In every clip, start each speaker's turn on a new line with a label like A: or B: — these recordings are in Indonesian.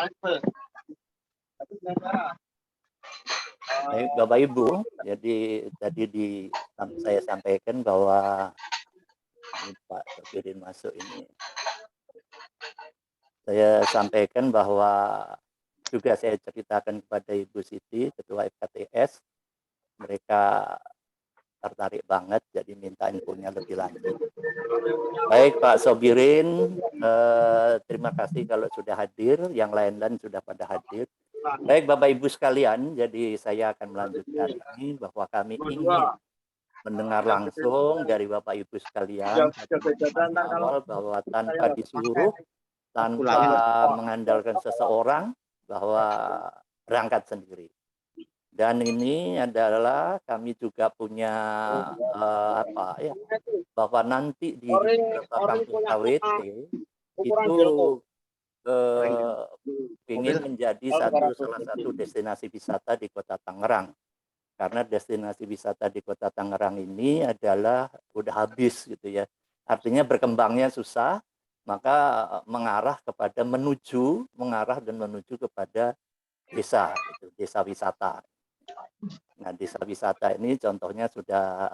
A: Baik, Bapak Ibu, jadi tadi saya sampaikan bahwa ini Pak Sofirin masuk ini. Saya sampaikan bahwa juga saya ceritakan kepada Ibu Siti, Ketua FKTS, mereka tertarik banget, jadi minta infonya lebih lanjut. Baik Pak Sobirin, terima kasih kalau sudah hadir, yang lain-lain sudah pada hadir. Baik Bapak Ibu sekalian, jadi saya akan melanjutkan ini bahwa kami ingin mendengar langsung dari Bapak Ibu sekalian di awal bahwa tanpa disuruh, tanpa mengandalkan seseorang, bahwa berangkat sendiri. Dan ini adalah kami juga punya bahwa nanti di beberapa kampus KWT itu ingin menjadi salah satu destinasi wisata di Kota Tangerang. Karena destinasi wisata di Kota Tangerang ini adalah udah habis gitu ya. Artinya berkembangnya susah, maka mengarah dan menuju kepada desa, gitu, desa wisata. Nah, desa wisata ini contohnya sudah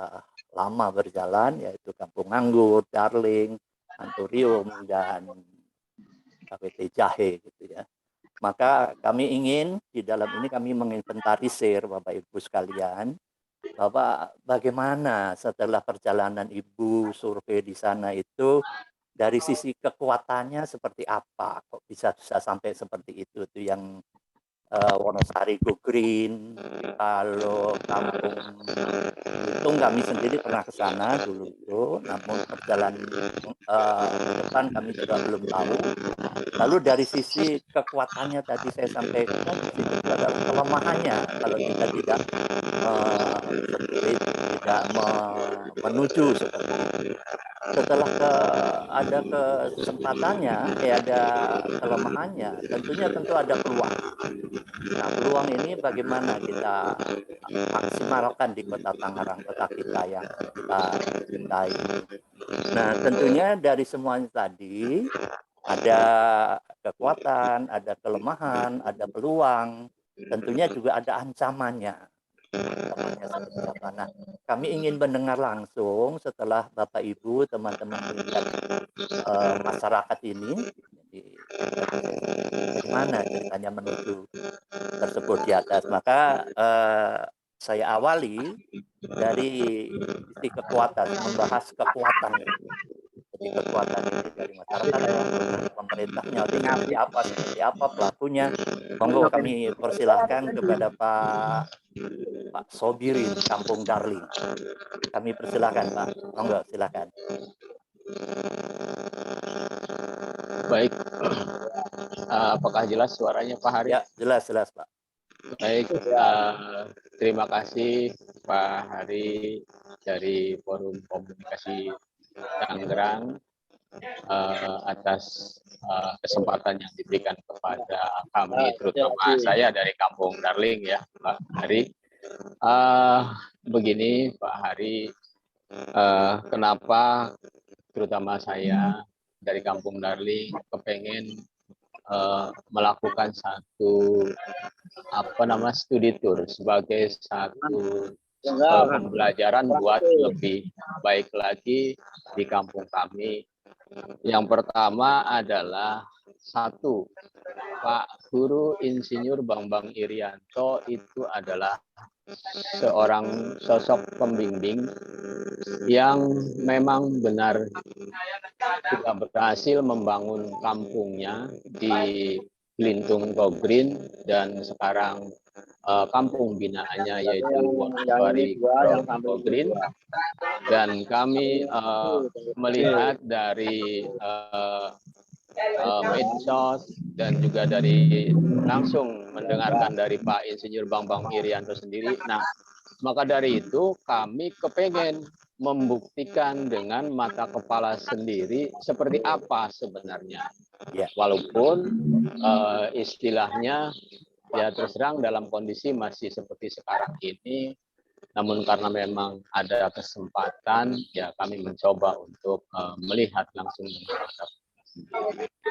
A: lama berjalan, yaitu Kampung Anggur, Darling, Anturium, dan KWT Jahe gitu ya. Maka kami ingin di dalam ini kami menginventarisir Bapak Ibu sekalian bahwa bagaimana setelah perjalanan Ibu survei di sana itu dari sisi kekuatannya seperti apa, kok bisa sampai seperti itu yang Wonosari Go Green. Kalau Kampung Belitung kami sendiri pernah ke sana dulu itu, namun perjalanan ke depan kami juga belum tahu. Lalu dari sisi kekuatannya tadi saya sampaikan, di situ adalah kelemahannya kalau kita tidak tidak menuju seperti itu. Setelah ada kesempatannya, ada kelemahannya, tentu ada peluang. Nah, peluang ini bagaimana kita maksimalkan di Kota Tangerang, kota kita yang kita cintai. Nah, tentunya dari semuanya tadi ada kekuatan, ada kelemahan, ada peluang, tentunya juga ada ancamannya. Ancamannya seperti apa? Nah, kami ingin mendengar langsung setelah Bapak Ibu, teman-teman tingkat masyarakat ini, bagaimana ceritanya menuju tersebut di atas. Maka saya awali dari sisi kekuatan, membahas kekuatan. Jadi kekuatan ini dari masyarakatnya, dari pemerintahnya, seperti apa pelakunya. Monggo kami persilahkan kepada Pak Sobirin, Kampung Darling. Kami persilahkan Pak. Monggo silakan.
B: Baik, apakah jelas suaranya Pak Hari?
A: Ya, jelas Pak.
B: Baik, terima kasih Pak Hari dari Forum Komunikasi Tangerang atas kesempatan yang diberikan kepada kami, terutama saya dari Kampung Darling ya Pak Hari. Begini Pak Hari, kenapa terutama saya dari Kampung Darling kepengen melakukan satu studi tour sebagai satu pembelajaran buat lebih baik lagi di kampung kami. Yang pertama adalah satu, Pak Guru Insinyur Bambang Irianto itu adalah seorang sosok pembimbing yang memang benar sudah berhasil membangun kampungnya di Belitung Go Green dan sekarang kampung binaannya yaitu Wonosari Go Green. Dan kami melihat dari medsos dan juga dari langsung mendengarkan dari Pak Insinyur Bambang Irianto sendiri. Nah, maka dari itu kami kepengen membuktikan dengan mata kepala sendiri seperti apa sebenarnya. Walaupun istilahnya ya terus terang dalam kondisi masih seperti sekarang ini, namun karena memang ada kesempatan ya kami mencoba untuk melihat langsung dengan mata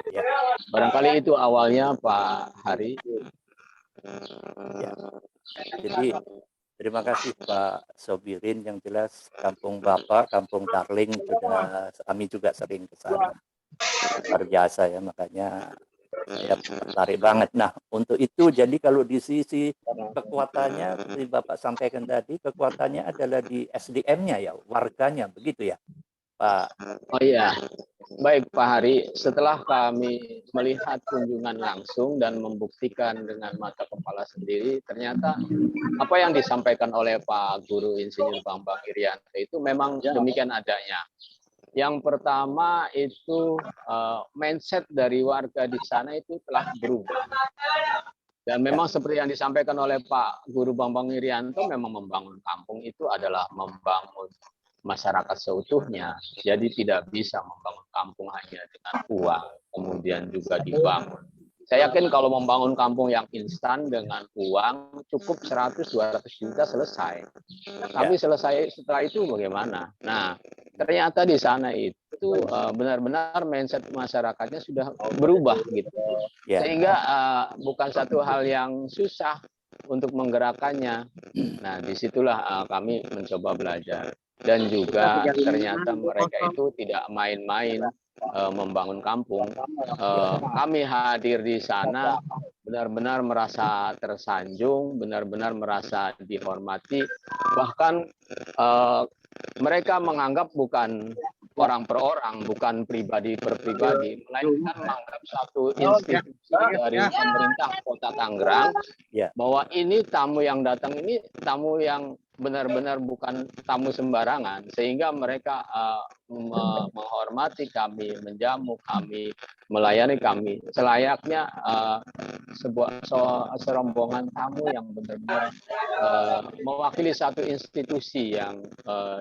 A: Ya,
B: Barangkali itu awalnya Pak Hari.
A: ya. Jadi terima kasih Pak Sobirin, yang jelas kampung Bapak, kampung Darling sudah kami juga sering ke sana. Luar biasa ya, makanya saya tertarik banget. Nah, untuk itu jadi kalau di sisi kekuatannya seperti Bapak sampaikan tadi, kekuatannya adalah di SDM-nya ya, warganya, begitu ya, Pak.
B: Oh iya, baik Pak Hari. Setelah kami melihat kunjungan langsung dan membuktikan dengan mata kepala sendiri, ternyata apa yang disampaikan oleh Pak Guru Insinyur Bambang Irianto itu memang demikian adanya. Yang pertama itu mindset dari warga di sana itu telah berubah. Dan memang seperti yang disampaikan oleh Pak Guru Bambang Irianto, memang membangun kampung itu adalah membangun masyarakat seutuhnya. Jadi tidak bisa membangun kampung hanya dengan uang, kemudian juga dibangun. Saya yakin kalau membangun kampung yang instan dengan uang cukup 100-200 juta selesai. Tapi selesai setelah itu bagaimana? Nah, ternyata di sana itu benar-benar mindset masyarakatnya sudah berubah gitu. Sehingga bukan satu hal yang susah untuk menggerakkannya. Nah, disitulah kami mencoba belajar. Dan juga ternyata mereka itu tidak main-main membangun kampung. Kami hadir di sana benar-benar merasa tersanjung, benar-benar merasa dihormati. Bahkan mereka menganggap bukan orang per orang, bukan pribadi per pribadi, melainkan menganggap satu institusi dari pemerintah Kota Tangerang bahwa ini tamu yang datang ini tamu yang benar-benar bukan tamu sembarangan, sehingga mereka menghormati kami, menjamu kami, melayani kami selayaknya sebuah serombongan tamu yang benar-benar mewakili satu institusi yang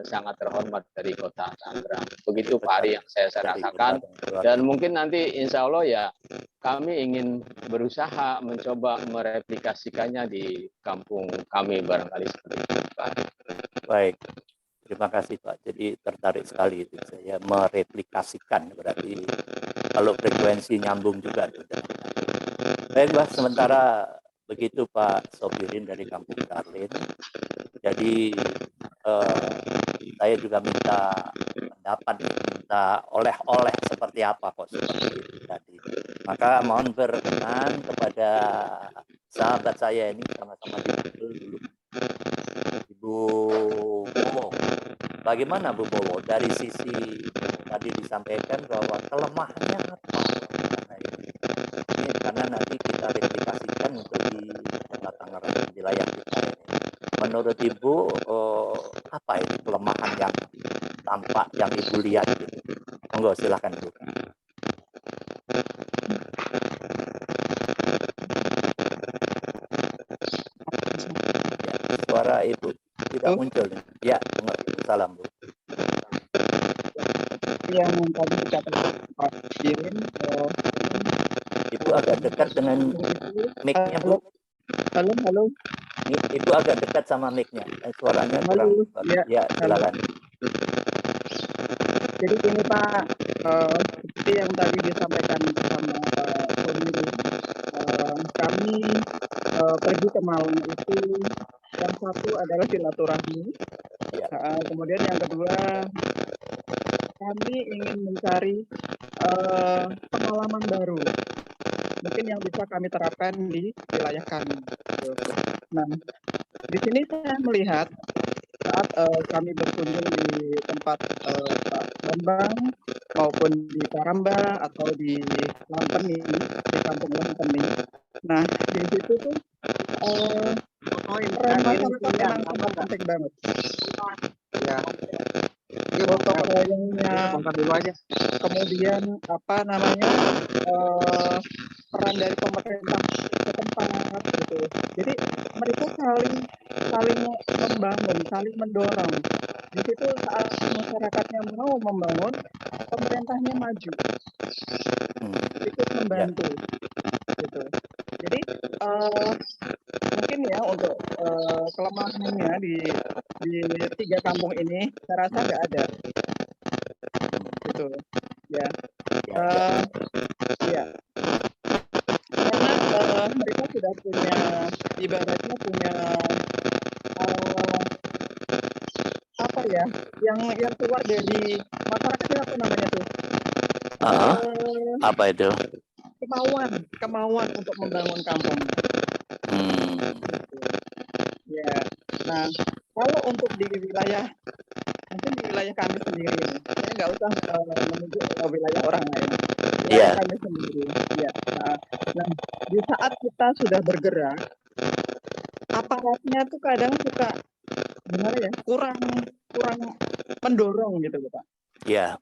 B: sangat terhormat dari Kota Tangerang. Begitu Pak Ari yang saya rasakan, dan mungkin nanti insya Allah ya kami ingin berusaha mencoba mereplikasikannya di kampung kami barangkali seperti itu Pak.
A: Baik, terima kasih Pak. Jadi tertarik sekali itu saya mereplikasikan, berarti kalau frekuensi nyambung juga. Baik Pak, sementara begitu Pak Sobirin dari Kampung Darlin. Jadi saya juga minta pendapat, minta oleh-oleh seperti apa kok seperti itu tadi. Maka mohon berkenan kepada sahabat saya ini, sama-sama dulu. Ibu Bowo. Bagaimana Bu Bowo dari sisi tadi disampaikan bahwa kelemahannya apa? Ini karena nanti kita replikasikan untuk di Kota Tangerang, wilayah kita ini. Menurut Ibu apa itu kelemahan yang tampak yang Ibu lihat gitu? Monggo silakan Bu. Ya, suara Ibu tidak muncul. Ya, salam Bu.
C: Yang tadi dikatakan Pak Irin,
A: Ibu agak dekat dengan mic-nya Bu.
C: halo.
A: Ibu agak dekat sama mic-nya. Suaranya kurang. Ya, silakan.
C: Jadi ini Pak, seperti yang tadi disampaikan sama Pak Irin, kami pergi ke Malang itu yang satu adalah silaturahmi, kemudian yang kedua kami ingin mencari pengalaman baru, mungkin yang bisa kami terapkan di wilayah kami. Nah, di sini saya melihat saat kami berkunjung di tempat Pak Bambang maupun di Karamba atau di Lampeni, di kampung Lampeni. Nah, di situ tuh peran masyarakat memang sangat penting banget. Ya. Gotong royongnya, kemudian apa namanya peran dari pemerintah setempat gitu. Jadi mereka saling membangun, saling mendorong. Di situ saat masyarakatnya mau membangun, pemerintahnya maju, ikut membantu, gitu. Jadi mungkin ya untuk kelemahannya di 3 kampung ini saya rasa nggak ada, gitu ya. mereka sudah punya, ibaratnya punya apa ya, yang keluar dari masyarakatnya, apa namanya tuh,
A: Apa itu?
C: kemauan untuk membangun kampung. Ya, nah kalau untuk di wilayah, mungkin di wilayah kami sendiri ini, saya nggak usah menuju ke wilayah orang lain, wilayah kami sendiri. Ya, nah di saat kita sudah bergerak, aparatnya tuh kadang suka gimana ya, kurang mendorong gitu Pak.
A: Iya.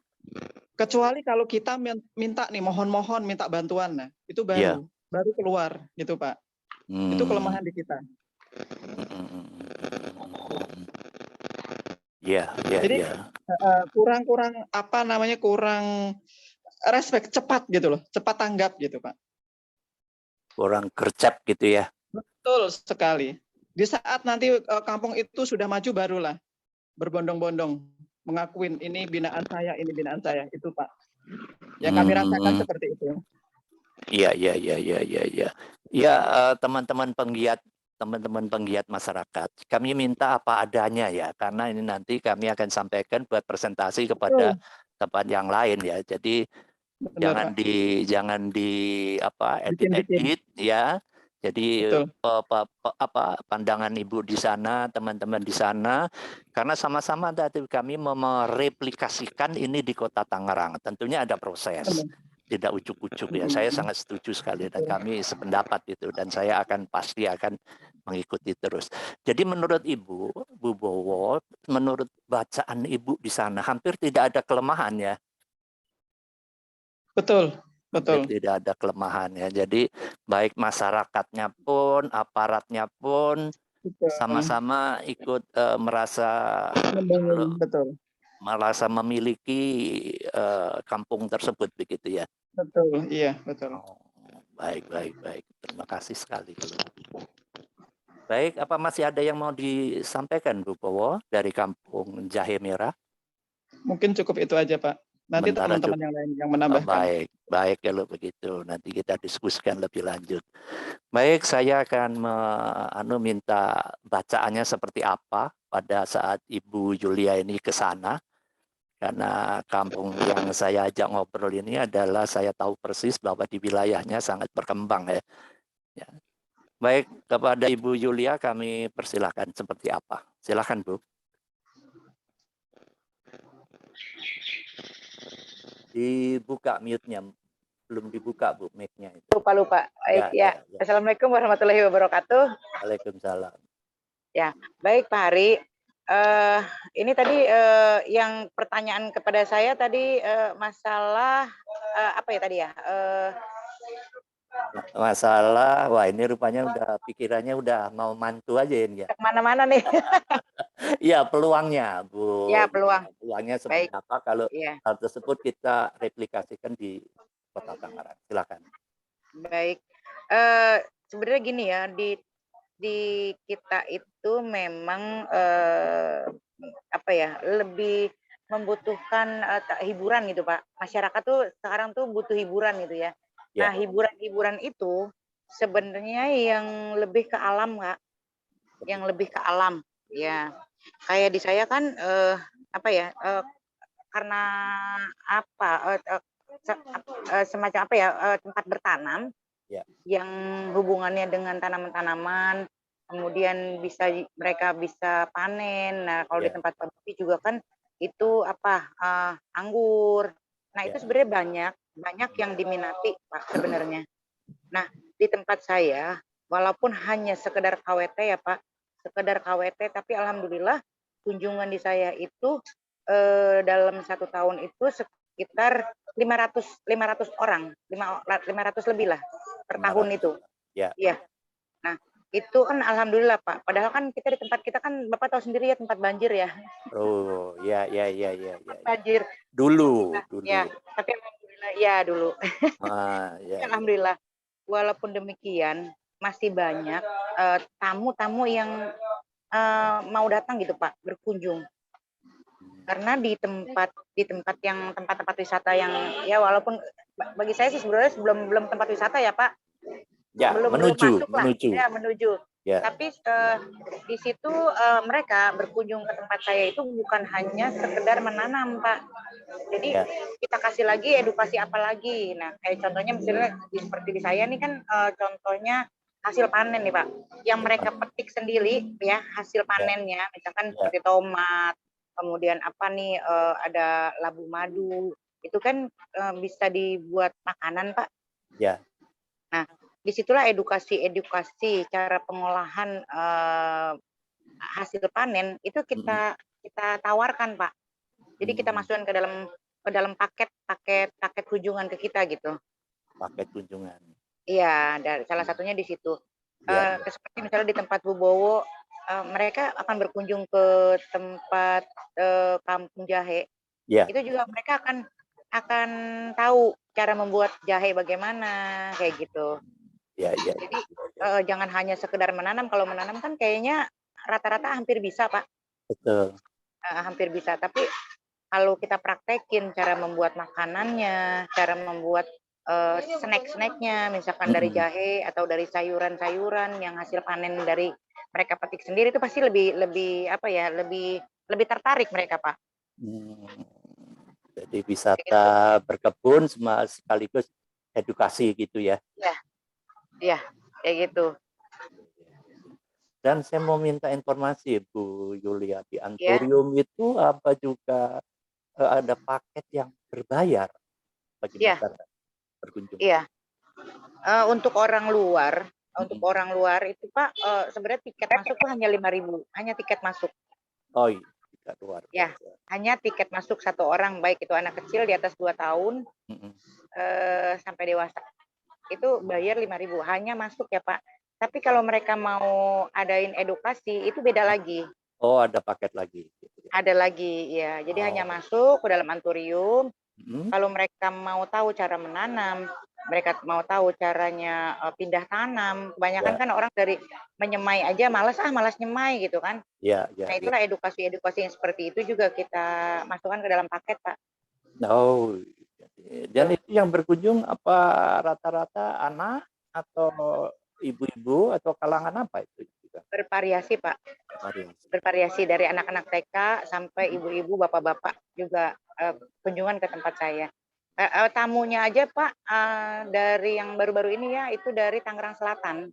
C: Kecuali kalau kita minta nih, mohon minta bantuan, nah itu baru keluar gitu Pak. Itu kelemahan di kita. Jadi kurang apa namanya, kurang respect, cepat gitu loh, cepat tanggap gitu Pak.
A: Kurang gercep gitu ya.
C: Betul sekali. Di saat nanti kampung itu sudah maju, barulah berbondong-bondong mengakuin ini binaan saya, itu Pak. Yang kami rasakan seperti itu.
A: Iya. Ya, teman-teman penggiat masyarakat, kami minta apa adanya ya, karena ini nanti kami akan sampaikan buat presentasi kepada tempat yang lain ya. Jadi
C: benar,
A: jangan di apa edit ya. Jadi pandangan Ibu di sana, teman-teman di sana, karena sama-sama tadi kami mereplikasikan ini di Kota Tangerang. Tentunya ada proses. Tidak ujuk-ujuk ya. Saya sangat setuju sekali dan kami sependapat itu, dan saya pasti akan mengikuti terus. Jadi menurut Ibu, Bu Bowo, menurut bacaan Ibu di sana hampir tidak ada kelemahan ya.
C: Betul.
A: Tidak ada kelemahan ya. Jadi baik masyarakatnya pun, aparatnya pun sama-sama ikut merasa merasa memiliki kampung tersebut begitu ya.
C: Betul, iya betul.
A: Oh, baik. Terima kasih sekali. Baik, apa masih ada yang mau disampaikan Bu Bowo dari Kampung Jahe Merah?
C: Mungkin cukup itu aja Pak. Nanti teman-teman yang lain yang menambahkan.
A: Baik kalau begitu. Nanti kita diskusikan lebih lanjut. Baik, saya akan minta bacaannya seperti apa pada saat Ibu Yulia ini ke sana. Karena kampung yang saya ajak ngobrol ini adalah saya tahu persis bahwa di wilayahnya sangat berkembang ya. Baik, kepada Ibu Yulia kami persilahkan seperti apa. Silakan Bu. Dibuka mute-nya, belum dibuka Bu mic-nya itu.
D: Lupa. Baik ya. Assalamualaikum warahmatullahi wabarakatuh.
A: Waalaikumsalam.
D: Ya, baik Pak Hari. Ini tadi yang pertanyaan kepada saya tadi masalah apa ya tadi ya?
A: Masalah, wah ini rupanya udah pikirannya udah mau mantu aja ini ya.
D: Kemana-mana nih.
A: Iya, peluangnya Bu.
D: Ya,
A: Peluangnya seperti apa kalau hal tersebut kita replikasikan di Kota Tangerang. Silakan.
D: Baik. Sebenarnya gini ya, di kita itu memang apa ya, lebih membutuhkan hiburan gitu Pak. Masyarakat tuh sekarang tuh butuh hiburan gitu ya. Nah, hiburan itu sebenarnya yang lebih ke alam Kak. Yang lebih ke alam ya. Kayak di saya kan apa ya, karena apa, semacam apa ya, tempat bertanam yang hubungannya dengan tanaman-tanaman, kemudian mereka bisa panen. Nah, kalau di tempat pabrik juga kan itu apa, anggur. Nah, itu sebenarnya banyak yang diminati Pak sebenarnya. Nah, di tempat saya walaupun hanya sekedar KWT ya Pak, sekedar KWT, tapi alhamdulillah kunjungan di saya itu dalam 1 tahun itu sekitar 500 orang, 500 lebih lah per tahun itu. Iya. Nah, itu kan alhamdulillah Pak. Padahal kan kita di tempat kita kan Bapak tahu sendiri ya, tempat banjir ya.
A: Oh, ya.
D: Banjir.
A: Dulu.
D: Ya, tapi alhamdulillah ya dulu. Alhamdulillah. Walaupun demikian masih banyak tamu-tamu yang mau datang gitu Pak, berkunjung. Karena di tempat-tempat wisata yang ya walaupun bagi saya sih sebenarnya belum tempat wisata ya Pak.
A: Ya,
D: belum
A: menuju,
D: masuk lah,
A: menuju.
D: ya menuju.
A: Ya,
D: Tapi di situ mereka berkunjung ke tempat saya itu bukan hanya sekedar menanam, Pak. Jadi
A: ya,
D: kita kasih lagi edukasi apa lagi. Nah, kayak contohnya misalnya seperti di saya nih kan contohnya hasil panen nih, Pak. Yang mereka petik sendiri ya hasil panennya, misalkan
A: ya,
D: seperti tomat, kemudian apa nih ada labu madu. Itu kan bisa dibuat makanan, Pak.
A: ya.
D: Nah, disitulah edukasi cara pengolahan hasil panen itu kita tawarkan, Pak. Jadi kita masukkan ke dalam paket kunjungan ke kita gitu.
A: Paket kunjungan.
D: Iya, dari salah satunya di situ.
A: Ya,
D: Seperti misalnya di tempat Bu Bowo, mereka akan berkunjung ke tempat Kampung Jahe.
A: ya,
D: Itu juga mereka akan tahu cara membuat jahe bagaimana kayak gitu.
A: ya, ya.
D: Jadi jangan hanya sekedar menanam. Kalau menanam kan kayaknya rata-rata hampir bisa, Pak.
A: Betul.
D: Hampir bisa. Tapi kalau kita praktekin cara membuat makanannya, cara membuat snack-snacknya, misalkan dari jahe atau dari sayuran-sayuran yang hasil panen dari mereka petik sendiri itu pasti lebih apa ya, lebih tertarik mereka, Pak.
A: Jadi wisata berkebun sekaligus edukasi gitu ya.
D: Iya, kayak gitu.
A: Dan saya mau minta informasi Bu Yulia, di
D: Ya.
A: Anturium itu apa juga ada paket yang berbayar bagi
D: Iya.
A: masyarakat berkunjung?
D: Iya. Untuk orang luar itu Pak sebenarnya tiket masuk tuh hanya 5.000, hanya tiket masuk.
A: Oh iya, tiket luar
D: Ya,
A: biasa.
D: hanya tiket masuk satu orang, baik itu anak kecil di atas 2 tahun sampai dewasa. Itu bayar 5.000, hanya masuk ya Pak. Tapi kalau mereka mau adain edukasi itu beda lagi.
A: Oh, ada paket lagi. Gitu ya.
D: Ada lagi, ya. Jadi hanya masuk ke dalam Anturium. Kalau mereka mau tahu cara menanam, mereka mau tahu caranya pindah tanam. Kebanyakan kan orang dari menyemai aja malas nyemai gitu kan.
A: Ya,
D: Nah, itulah edukasi yang seperti itu juga kita masukkan ke dalam paket, Pak.
A: Oh, dan itu yang berkunjung apa rata-rata anak atau ibu-ibu atau kalangan apa itu juga?
D: Bervariasi, Pak. Bervariasi dari anak-anak TK sampai ibu-ibu, bapak-bapak juga kunjungan ke tempat saya. Tamunya aja Pak dari yang baru-baru ini ya itu dari Tangerang Selatan.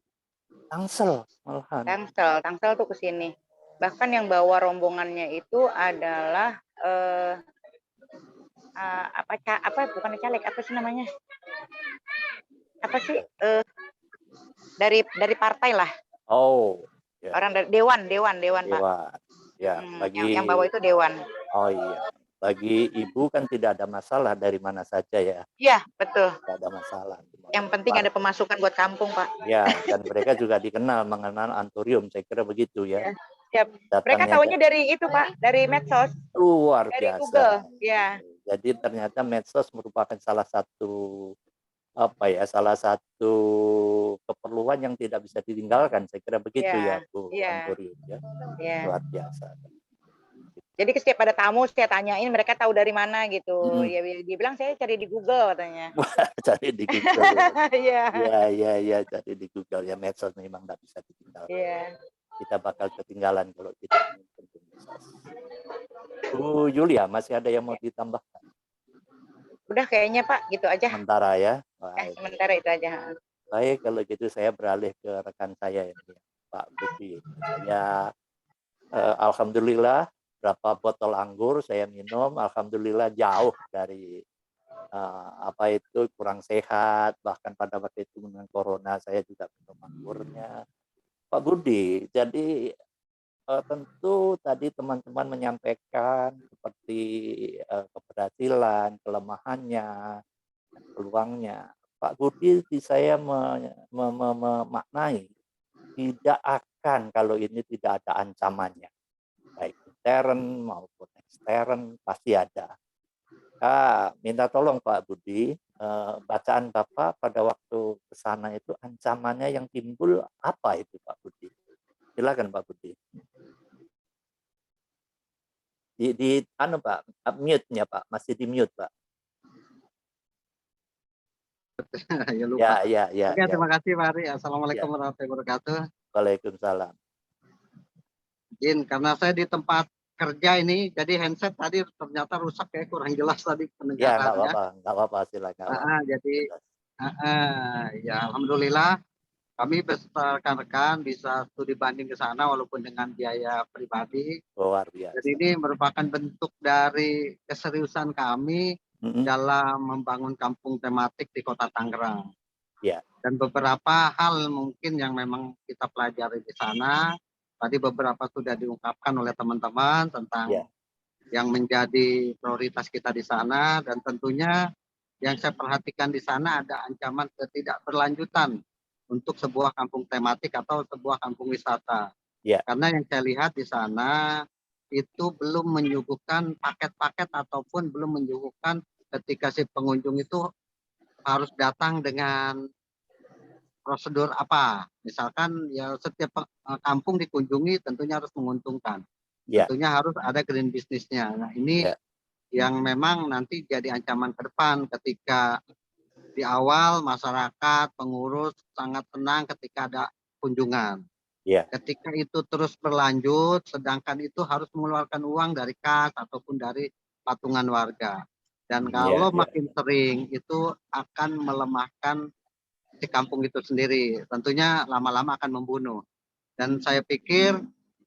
A: Tangsel malahan.
D: Tangsel tuh ke sini. Bahkan yang bawa rombongannya itu adalah bukan caleg, apa sih namanya? Apa sih? Dari partai lah.
A: Oh, ya.
D: Orang dari dewan Pak.
A: Ya,
D: yang bawa itu dewan.
A: Oh iya. Bagi ibu kan tidak ada masalah dari mana saja ya.
D: Iya, betul.
A: Tidak ada masalah.
D: Yang penting ada pemasukan buat kampung, Pak.
A: Ya, dan mereka juga mengenal Anturium, saya kira begitu ya.
D: Siap. Mereka tahunya dari itu, Pak, dari medsos.
A: Luar
D: dari
A: biasa.
D: Google, ya.
A: Jadi ternyata medsos merupakan salah satu keperluan yang tidak bisa ditinggalkan. Saya kira begitu ya, Bu Anturium ya. Luar biasa.
D: Jadi setiap ada tamu saya tanyain mereka tahu dari mana gitu. Ya dia bilang saya cari di Google katanya.
A: Cari di Google.
D: Iya.
A: Ya, cari di Google ya, medsos memang tidak bisa ditinggalkan.
D: Iya.
A: Kita bakal ketinggalan kalau tidak mengikuti medsos. Bu Yulia, masih ada yang mau ditambahkan?
D: Udah kayaknya Pak, gitu aja.
A: Sementara ya.
D: Sementara itu aja.
A: Baik, kalau gitu saya beralih ke rekan saya ini, Pak Budi. Saya alhamdulillah berapa botol anggur saya minum, alhamdulillah jauh dari kurang sehat, bahkan pada waktu itu dengan corona saya juga minum anggurnya. Pak Budi, jadi tentu tadi teman-teman menyampaikan seperti keberhasilan, kelemahannya, peluangnya. Pak Budi saya memaknai tidak akan kalau ini tidak ada ancamannya, baik intern maupun ekstern pasti ada. Minta tolong Pak Budi, bacaan Bapak pada waktu ke sana itu ancamannya yang timbul apa itu Pak Budi? Silakan Pak Budi. Pak, mute-nya Pak, masih di mute Pak.
E: Ya lupa.
A: Ya.
E: Oke,
A: Ya.
E: terima kasih Pak Ari. Assalamualaikum warahmatullahi wabarakatuh.
A: Waalaikumsalam.
E: Izin, karena saya di tempat kerja ini, jadi handset tadi ternyata rusak ya, kurang jelas tadi
A: Ya, nggak
E: pendengarannya.
A: apa-apa, silakan.
E: Jadi, ya alhamdulillah kami beserta rekan-rekan bisa studi banding ke sana walaupun dengan biaya pribadi.
A: Luar biasa.
E: Jadi ini merupakan bentuk dari keseriusan kami dalam membangun kampung tematik di Kota Tangerang.
A: Ya.
E: Dan beberapa hal mungkin yang memang kita pelajari di sana. Tadi beberapa sudah diungkapkan oleh teman-teman tentang yang menjadi prioritas kita di sana, dan tentunya yang saya perhatikan di sana ada ancaman ketidakberlanjutan untuk sebuah kampung tematik atau sebuah kampung wisata. Karena yang saya lihat di sana itu belum menyuguhkan paket-paket ataupun belum menyuguhkan ketika si pengunjung itu harus datang dengan prosedur apa. Misalkan ya setiap kampung dikunjungi tentunya harus menguntungkan. Tentunya harus ada green business-nya. Nah ini yang memang nanti jadi ancaman ke depan ketika di awal masyarakat, pengurus sangat tenang ketika ada kunjungan. Ketika itu terus berlanjut, sedangkan itu harus mengeluarkan uang dari kas ataupun dari patungan warga. Dan kalau makin sering itu akan melemahkan di kampung itu sendiri, tentunya lama-lama akan membunuh. Dan saya pikir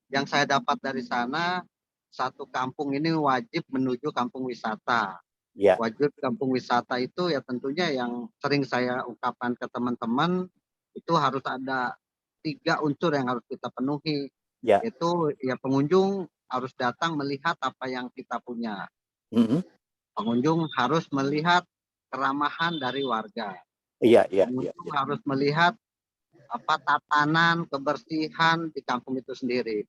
E: yang saya dapat dari sana, satu kampung ini wajib menuju kampung wisata. Wajib kampung wisata itu ya tentunya yang sering saya ungkapkan ke teman-teman, itu harus ada 3 unsur yang harus kita penuhi. Yaitu ya pengunjung harus datang melihat apa yang kita punya. Pengunjung harus melihat keramahan dari warga. Pengunjung harus melihat apa tatanan kebersihan di kampung itu sendiri.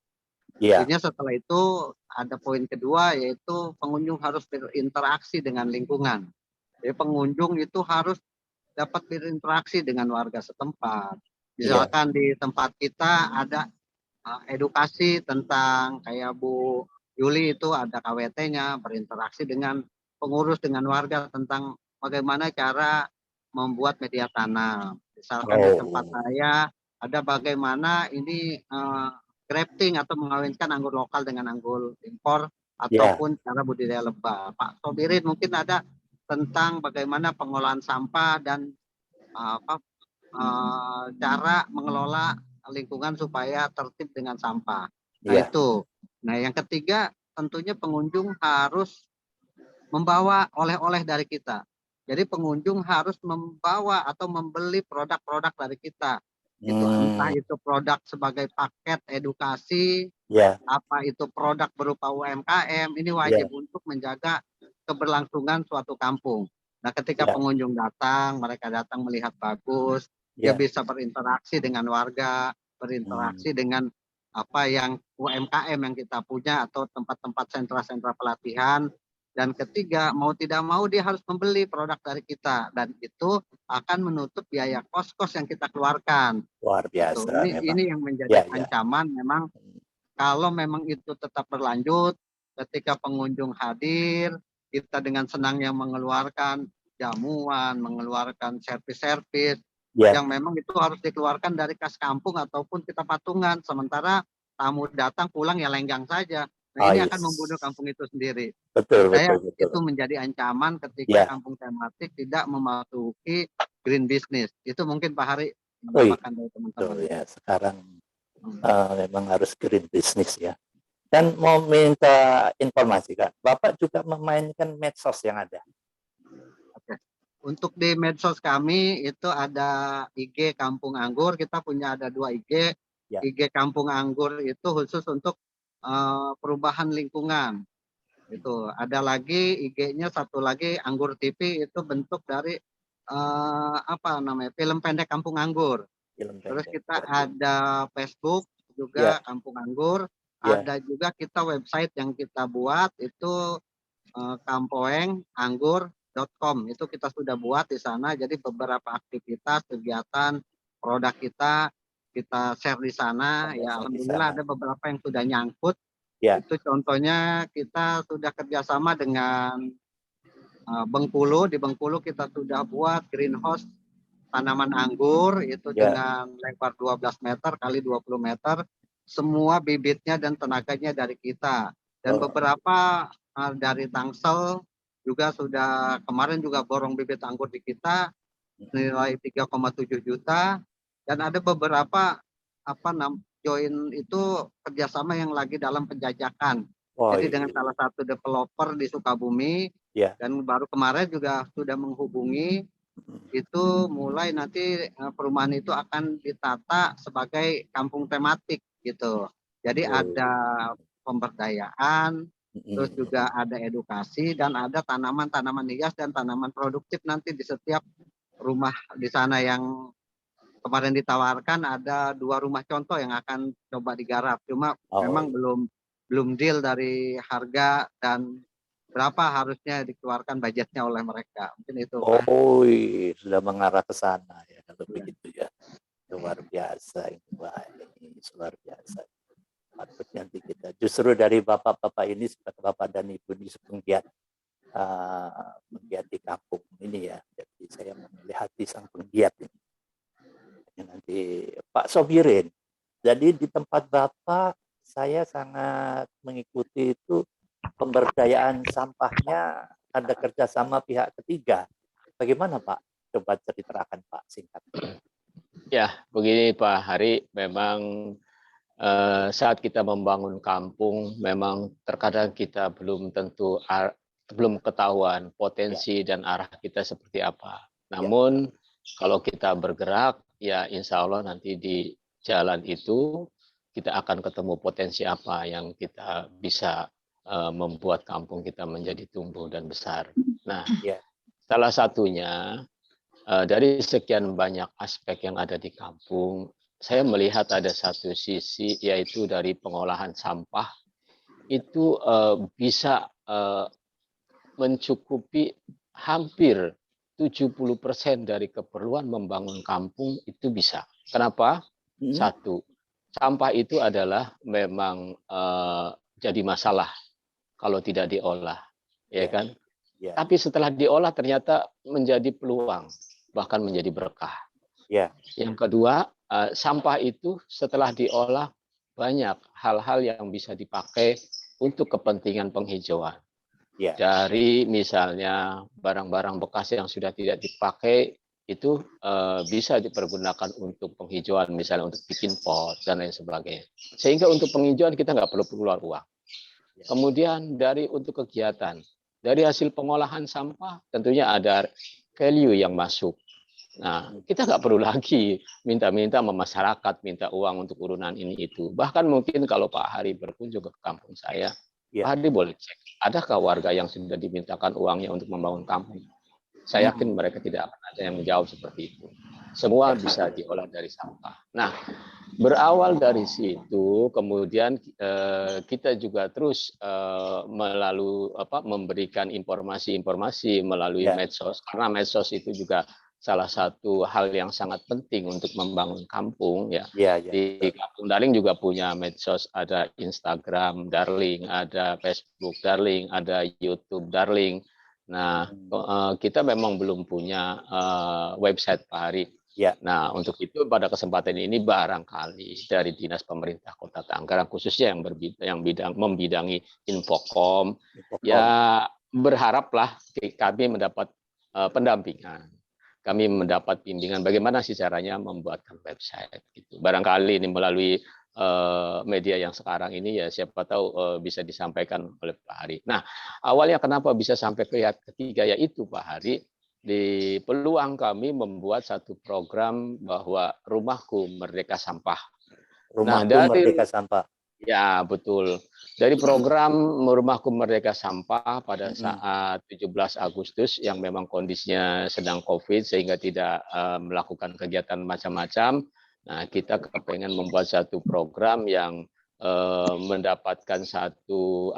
E: Akhirnya setelah itu ada poin kedua, yaitu pengunjung harus berinteraksi dengan lingkungan. Jadi pengunjung itu harus dapat berinteraksi dengan warga setempat. Misalkan di tempat kita ada edukasi tentang kayak Bu Yuli itu ada KWT-nya, berinteraksi dengan pengurus, dengan warga tentang bagaimana cara membuat media tanam. Misalkan di tempat saya ada bagaimana ini grafting atau mengawinkan anggur lokal dengan anggur impor ataupun cara budidaya lebah. Pak Sobirin mungkin ada tentang bagaimana pengolahan sampah dan cara mengelola lingkungan supaya tertib dengan sampah. Nah itu. Nah yang ketiga tentunya pengunjung harus membawa oleh-oleh dari kita. Jadi pengunjung harus membawa atau membeli produk-produk dari kita. Itu entah itu produk sebagai paket edukasi, apa itu produk berupa UMKM, ini wajib untuk menjaga keberlangsungan suatu kampung. Nah, ketika pengunjung datang, mereka datang melihat bagus, dia bisa berinteraksi dengan warga, berinteraksi dengan apa yang UMKM yang kita punya atau tempat-tempat sentra-sentra pelatihan. Dan ketiga, mau tidak mau dia harus membeli produk dari kita, dan itu akan menutup biaya kos-kos yang kita keluarkan.
A: Luar biasa.
E: Ini yang menjadi ancaman memang kalau memang itu tetap berlanjut, ketika pengunjung hadir, kita dengan senangnya mengeluarkan jamuan, mengeluarkan servis-servis yang memang itu harus dikeluarkan dari kas kampung ataupun kita patungan, sementara tamu datang pulang ya lenggang saja. Nah, ini akan membunuh kampung itu sendiri.
A: Betul.
E: Itu menjadi ancaman ketika kampung tematik tidak mematuhi green business. Itu mungkin Pak Hari menambahkan dari teman-teman.
A: Sekarang memang harus green business ya. Dan mau minta informasi Kak, Bapak juga memainkan medsos yang ada.
E: Untuk di medsos kami itu ada IG Kampung Anggur, kita punya ada 2 IG. IG Kampung Anggur itu khusus untuk perubahan lingkungan. Itu ada lagi IG-nya satu lagi Anggur TV, itu bentuk dari film pendek Kampung Anggur. Terus kita ada Facebook juga Kampung Anggur, ada juga kita website yang kita buat itu kampoenganggur.com, itu kita sudah buat di sana. Jadi beberapa aktivitas, kegiatan, produk kita share di sana. Ya alhamdulillah ada beberapa yang sudah nyangkut. Itu contohnya kita sudah kerjasama dengan Bengkulu. Di Bengkulu kita sudah buat greenhouse tanaman anggur itu
A: Ya.
E: dengan lebar 12 meter kali 20 meter, semua bibitnya dan tenaganya dari kita. Dan
A: Oh.
E: beberapa dari Tangsel juga sudah kemarin juga borong bibit anggur di kita nilai 3,7 juta, dan ada beberapa join itu kerjasama yang lagi dalam penjajakan.
A: Oh,
E: Jadi dengan
A: iya.
E: salah satu developer di Sukabumi,
A: Ya.
E: dan baru kemarin juga sudah menghubungi, itu mulai nanti perumahan itu akan ditata sebagai kampung tematik gitu. Jadi
A: Oh.
E: ada pemberdayaan, terus juga ada edukasi, dan ada tanaman-tanaman hias dan tanaman produktif nanti di setiap rumah di sana. Yang kemarin ditawarkan ada 2 rumah contoh yang akan coba digarap. Cuma memang belum deal dari harga dan berapa harusnya dikeluarkan budgetnya oleh mereka. Mungkin itu, Pak.
A: Oh, sudah mengarah ke sana ya kalau begitu ya. Luar biasa ini, Pak. Ini luar biasa. Patut nanti kita justru dari bapak-bapak ini, bapak dan ibu ini penggiat di kampung ini ya. Jadi saya memilih hati sang penggiat ini. Nanti Pak Sobirin. Jadi di tempat Bapak saya sangat mengikuti itu pemberdayaan sampahnya, ada kerjasama pihak ketiga. Bagaimana Pak? Coba ceritakan Pak singkat.
B: Ya, begini Pak Hari, memang saat kita membangun kampung, memang terkadang kita belum tentu belum ketahuan potensi dan arah kita seperti apa. Namun kalau kita bergerak, ya insya Allah nanti di jalan itu kita akan ketemu potensi apa yang kita bisa membuat kampung kita menjadi tumbuh dan besar. Nah, salah satunya dari sekian banyak aspek yang ada di kampung, saya melihat ada satu sisi, yaitu dari pengolahan sampah itu bisa mencukupi hampir 70% dari keperluan membangun kampung itu bisa. Kenapa? Satu, sampah itu adalah memang jadi masalah kalau tidak diolah, ya kan? Tapi setelah diolah ternyata menjadi peluang, bahkan menjadi berkah. Yang kedua, sampah itu setelah diolah banyak hal-hal yang bisa dipakai untuk kepentingan penghijauan. Dari misalnya barang-barang bekas yang sudah tidak dipakai itu bisa dipergunakan untuk penghijauan, misalnya untuk bikin pot dan lain sebagainya. Sehingga untuk penghijauan kita nggak perlu keluar uang. Kemudian untuk kegiatan, dari hasil pengolahan sampah tentunya ada value yang masuk. Nah, kita nggak perlu lagi minta-minta sama masyarakat, minta uang untuk urunan ini itu. Bahkan mungkin kalau Pak Hari berkunjung ke kampung saya, Pak Hari boleh cek, adakah warga yang sudah dimintakan uangnya untuk membangun kampung? Saya yakin mereka tidak akan ada yang menjawab seperti itu. Semua bisa diolah dari sampah. Nah, berawal dari situ, kemudian kita juga terus memberikan informasi-informasi melalui medsos, karena medsos itu juga salah satu hal yang sangat penting untuk membangun kampung ya. Di Kampung Darling juga punya medsos, ada Instagram Darling, ada Facebook Darling, ada YouTube Darling. Nah, kita memang belum punya website Pak Hari. Nah, untuk itu pada kesempatan ini barangkali dari Dinas Pemerintah Kota Tangerang khususnya yang membidangi Infokom, ya berharaplah kami mendapat pendampingan. Kami mendapat bimbingan bagaimana sih caranya membuatkan website gitu. Barangkali ini melalui media yang sekarang ini ya siapa tahu bisa disampaikan oleh Pak Hari. Nah, awalnya kenapa bisa sampai ke pihak ketiga yaitu Pak Hari, di peluang kami membuat satu program bahwa Rumahku Merdeka Sampah.
A: Rumahku Merdeka Sampah.
B: Ya, betul. Dari program Rumahku Merdeka Sampah pada saat 17 Agustus yang memang kondisinya sedang COVID sehingga tidak melakukan kegiatan macam-macam. Nah, kita kepengen membuat satu program yang mendapatkan satu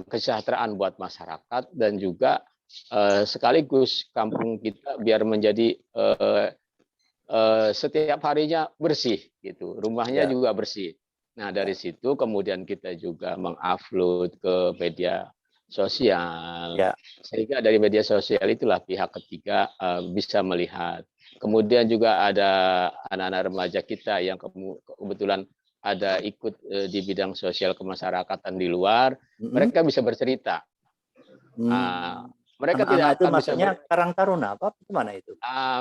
B: kesejahteraan buat masyarakat dan juga sekaligus kampung kita biar menjadi setiap harinya bersih gitu. Rumahnya juga bersih. Nah, dari situ kemudian kita juga mengupload ke media sosial.
A: Ya.
B: Sehingga dari media sosial itulah pihak ketiga bisa melihat. Kemudian juga ada anak-anak remaja kita yang kebetulan ada ikut di bidang sosial kemasyarakatan di luar, mereka bisa bercerita. Mereka
A: Anak-anak
B: tidak
A: itu
B: akan bisa
A: maksudnya Karang Taruna apa gimana itu?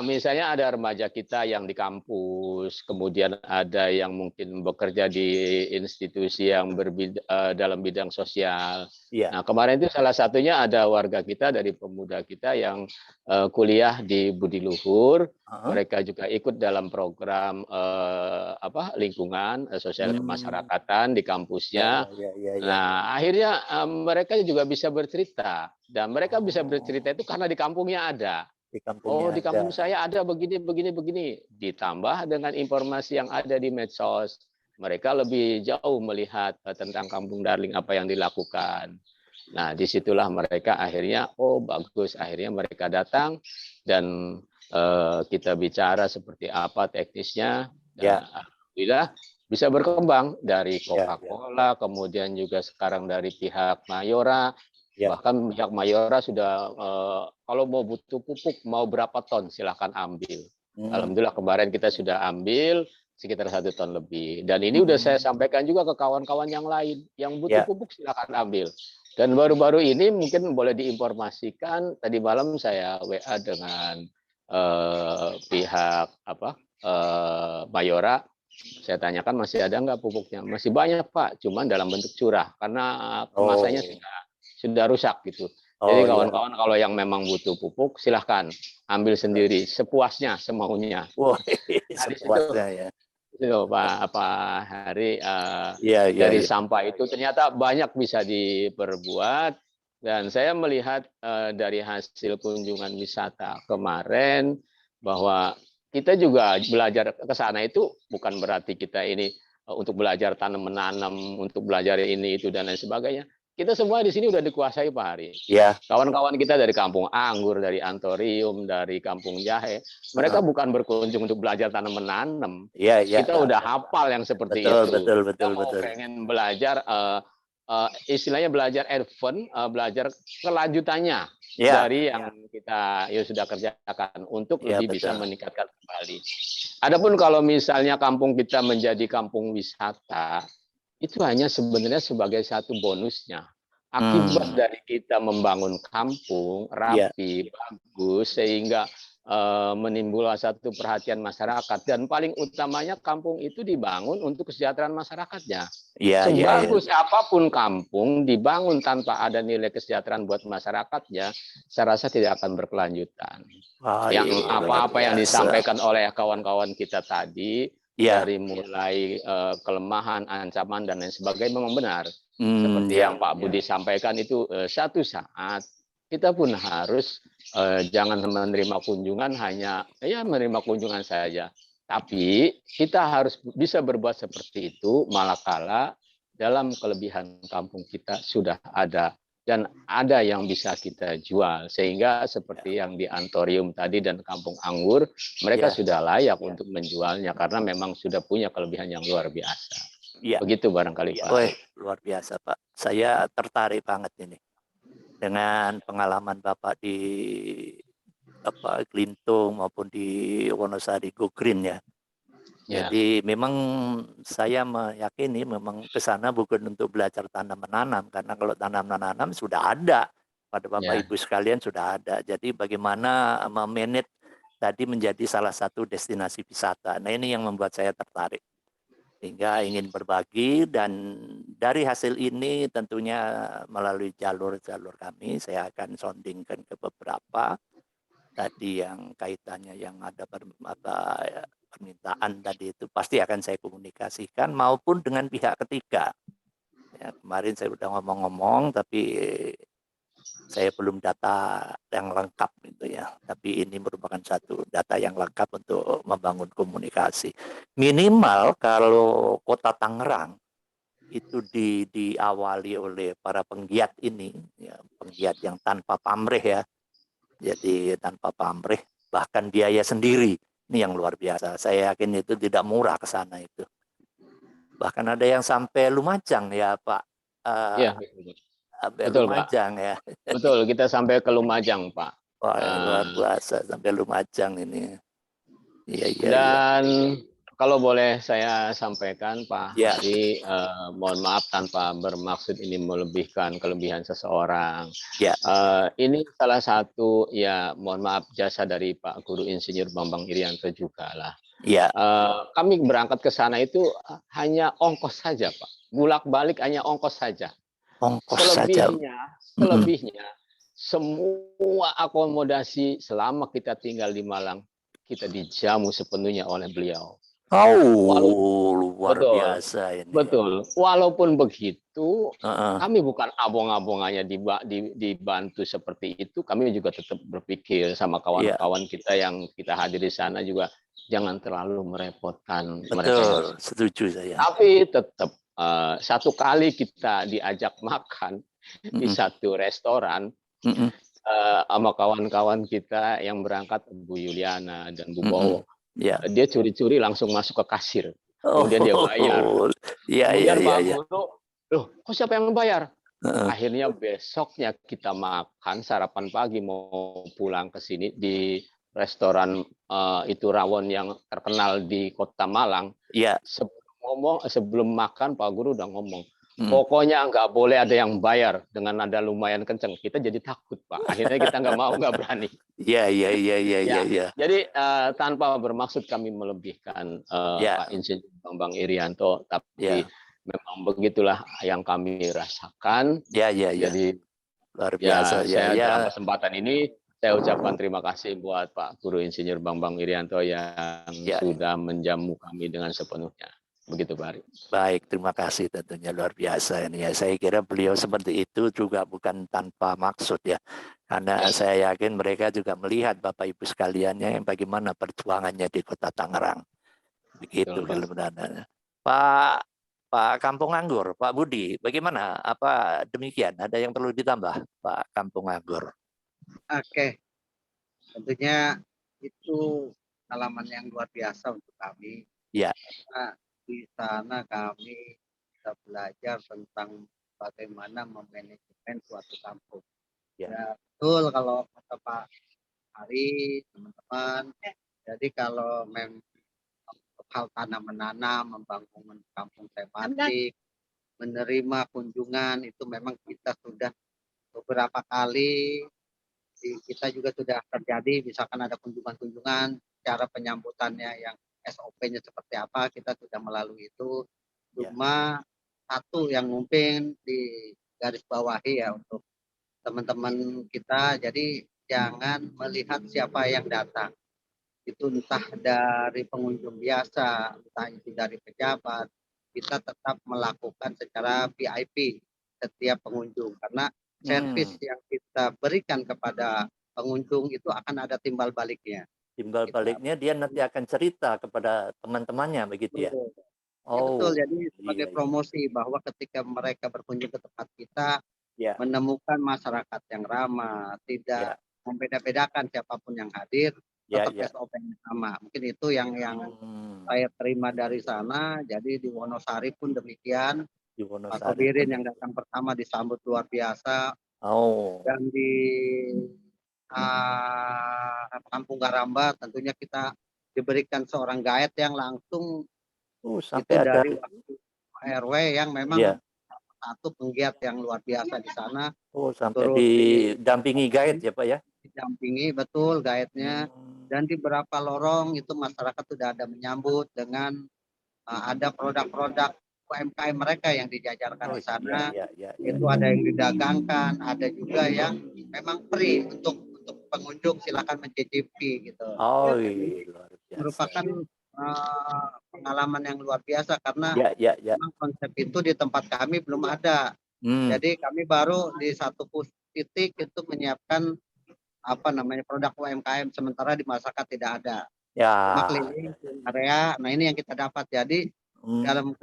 B: misalnya ada remaja kita yang di kampus, kemudian ada yang mungkin bekerja di institusi yang dalam bidang sosial.
A: Iya.
B: Nah, kemarin itu salah satunya ada warga kita dari pemuda kita yang kuliah di Budi Luhur. Mereka juga ikut dalam program lingkungan sosial kemasyarakatan di kampusnya. Nah, akhirnya mereka juga bisa bercerita, dan mereka bisa bercerita itu karena di kampungnya ada. Di kampung saya ada begini. Ditambah dengan informasi yang ada di medsos, mereka lebih jauh melihat tentang Kampung Darling apa yang dilakukan. Nah, disitulah mereka akhirnya, bagus, akhirnya mereka datang dan kita bicara seperti apa teknisnya. Dan alhamdulillah bisa berkembang dari Coca-Cola, kemudian juga sekarang dari pihak Mayora. Bahkan pihak Mayora sudah kalau mau butuh pupuk mau berapa ton silahkan ambil. Alhamdulillah kemarin kita sudah ambil sekitar 1 ton lebih. Dan ini udah saya sampaikan juga ke kawan-kawan yang lain yang butuh pupuk silahkan ambil. Dan baru-baru ini mungkin boleh diinformasikan, tadi malam saya WA dengan pihak Mayora. Saya tanyakan masih ada nggak pupuknya? Masih banyak Pak, cuman dalam bentuk curah karena kemasannya sudah rusak gitu. Jadi kawan-kawan kalau yang memang butuh pupuk silahkan ambil sendiri sepuasnya, semaunya.
A: Sepuasnya ya.
B: Itu Pak Hari dari sampah itu ternyata banyak bisa diperbuat, dan saya melihat dari hasil kunjungan wisata kemarin bahwa kita juga belajar ke sana itu bukan berarti kita ini untuk belajar tanam menanam, untuk belajar ini itu dan lain sebagainya. Kita semua di sini udah dikuasai Pak Hari. Kawan-kawan kita dari Kampung Anggur, dari Antorium, dari Kampung Jahe, mereka bukan berkunjung untuk belajar tanam menanam. Kita udah hafal yang seperti itu.
A: Betul.
B: Pengen belajar istilahnya belajar advance, belajar kelanjutannya dari yang kita sudah kerjakan untuk lebih bisa meningkatkan kembali. Adapun kalau misalnya kampung kita menjadi kampung wisata, itu hanya sebenarnya sebagai satu bonusnya. Akibat dari kita membangun kampung rapi, bagus, sehingga menimbulkan satu perhatian masyarakat, dan paling utamanya kampung itu dibangun untuk kesejahteraan masyarakatnya. Sebagus apapun kampung dibangun tanpa ada nilai kesejahteraan buat masyarakatnya, saya rasa tidak akan berkelanjutan. Yang apa-apa yang disampaikan oleh kawan-kawan kita tadi, dari mulai kelemahan, ancaman dan lain sebagainya memang benar. Seperti yang Pak Budi sampaikan itu, satu saat kita pun harus jangan menerima kunjungan hanya menerima kunjungan saja. Tapi kita harus bisa berbuat seperti itu malakala dalam kelebihan kampung kita sudah ada dan ada yang bisa kita jual, sehingga seperti yang di Antorium tadi dan Kampung Anggur, mereka sudah layak untuk menjualnya karena memang sudah punya kelebihan yang luar biasa. Begitu barangkali Pak.
A: Luar biasa Pak. Saya tertarik banget ini dengan pengalaman Bapak di Klintung maupun di Wonosari Go Green ya. Jadi memang saya meyakini memang ke sana bukan untuk belajar tanam menanam, karena kalau tanam menanam sudah ada pada Bapak Ibu sekalian sudah ada. Jadi bagaimana memanage tadi menjadi salah satu destinasi wisata. Nah ini yang membuat saya tertarik sehingga ingin berbagi, dan dari hasil ini tentunya melalui jalur-jalur kami saya akan soundingkan ke beberapa tadi yang kaitannya yang ada permintaan tadi itu pasti akan saya komunikasikan maupun dengan pihak ketiga. Kemarin saya sudah ngomong-ngomong tapi saya belum data yang lengkap gitu ya. Tapi ini merupakan satu data yang lengkap untuk membangun komunikasi. Minimal kalau Kota Tangerang itu diawali oleh para penggiat ini, penggiat yang tanpa pamrih ya. Jadi tanpa pamrih, bahkan biaya sendiri. Ini yang luar biasa. Saya yakin itu tidak murah ke sana itu. Bahkan ada yang sampai Lumajang ya Pak. sampai
B: Betul, Pak.
A: Lumajang ya.
B: Betul, kita sampai ke Lumajang, Pak.
A: Wah, luar biasa sampai Lumajang ini. Iya, iya, iya.
B: Dan kalau boleh saya sampaikan, Pak
A: Ya.
B: Hari, mohon maaf tanpa bermaksud ini melebihkan kelebihan seseorang.
A: Ya.
B: Ini salah satu, ya mohon maaf, jasa dari Pak Guru Insinyur Bambang Irianto juga lah.
A: Ya.
B: Kami berangkat ke sana itu hanya ongkos saja, Pak. Bulak-balik hanya ongkos saja.
A: Ongkos saja.
B: Selebihnya, semua akomodasi selama kita tinggal di Malang, kita dijamu sepenuhnya oleh beliau.
A: Luar biasa ini.
B: Betul. Walaupun begitu, kami bukan abong-abongannya dibantu seperti itu. Kami juga tetap berpikir sama kawan-kawan kita yang kita hadir di sana juga jangan terlalu merepotkan mereka.
A: Betul, setuju saya.
B: Tapi tetap satu kali kita diajak makan di satu restoran sama kawan-kawan kita yang berangkat, Bu Yuliana dan Bu Bowo. Dia curi-curi langsung masuk ke kasir. Kemudian dia bayar. Kemudian Pak Guru, loh, kok siapa yang bayar? Akhirnya besoknya kita makan sarapan pagi mau pulang ke sini di restoran itu rawon yang terkenal di Kota Malang. Sebelum makan Pak Guru udah ngomong, pokoknya nggak boleh ada yang bayar, dengan nada lumayan kenceng. Kita jadi takut, Pak. Akhirnya kita nggak berani.
A: Iya.
B: Jadi tanpa bermaksud kami melebihkan Pak Insinyur Bambang Irianto, tapi memang begitulah yang kami rasakan. Jadi
A: luar biasa.
B: Dalam kesempatan ini saya ucapkan terima kasih buat Pak Guru Insinyur Bambang Irianto yang sudah menjamu kami dengan sepenuhnya. Begitu, Pak Ari.
A: Baik, terima kasih, tentunya luar biasa ini ya. Saya kira beliau seperti itu juga bukan tanpa maksud ya. Karena saya yakin mereka juga melihat Bapak Ibu sekaliannya yang bagaimana perjuangannya di Kota Tangerang. Begitu sebenarnya. Pak Kampung Anggur, Pak Budi, bagaimana? Apa demikian? Ada yang perlu ditambah, Pak Kampung Anggur?
E: Oke. Tentunya itu pengalaman yang luar biasa untuk kami.
A: Ya.
E: Nah, di sana kami bisa belajar tentang bagaimana memanajemen suatu kampung. Ya, betul kalau kata Pak Hari, teman-teman. Jadi kalau memang hal tanam menanam, membangun kampung tematik, menerima kunjungan, itu memang kita sudah beberapa kali, kita juga sudah terjadi, misalkan ada kunjungan-kunjungan, cara penyambutannya yang SOP-nya seperti apa, kita sudah melalui itu. Cuma satu yang mungkin di garis bawahi ya untuk teman-teman kita, jadi jangan melihat siapa yang datang. Itu entah dari pengunjung biasa, entah itu dari pejabat, kita tetap melakukan secara VIP setiap pengunjung. Karena servis yang kita berikan kepada pengunjung itu akan ada timbal baliknya.
A: Timbal baliknya dia nanti akan cerita kepada teman-temannya, begitu ya?
E: Betul, jadi sebagai promosi bahwa ketika mereka berkunjung ke tempat kita, menemukan masyarakat yang ramah, tidak membeda-bedakan siapapun yang hadir, tetap SOP-nya sama. Mungkin itu yang saya terima dari sana. Jadi di Wonosari pun demikian. Pak Sobirin yang datang pertama disambut luar biasa. Dan di Kampung Garamba tentunya kita diberikan seorang guide yang langsung
A: sampai
E: itu dari RW yang memang satu penggiat yang luar biasa di sana.
A: Sampai didampingi guide ya Pak ya?
E: Didampingi, betul guide-nya. Dan di beberapa lorong itu masyarakat sudah ada menyambut dengan ada produk-produk UMKM mereka yang dijajarkan di sana. Itu ada yang didagangkan, ada juga yang memang free untuk pengunjung, silakan mencicipi gitu.
A: Luar biasa.
E: Merupakan pengalaman yang luar biasa karena memang konsep itu di tempat kami belum ada. Jadi kami baru di satu titik itu menyiapkan produk UMKM, sementara di masyarakat tidak ada. Keliling area, nah ini yang kita dapat. Jadi dalam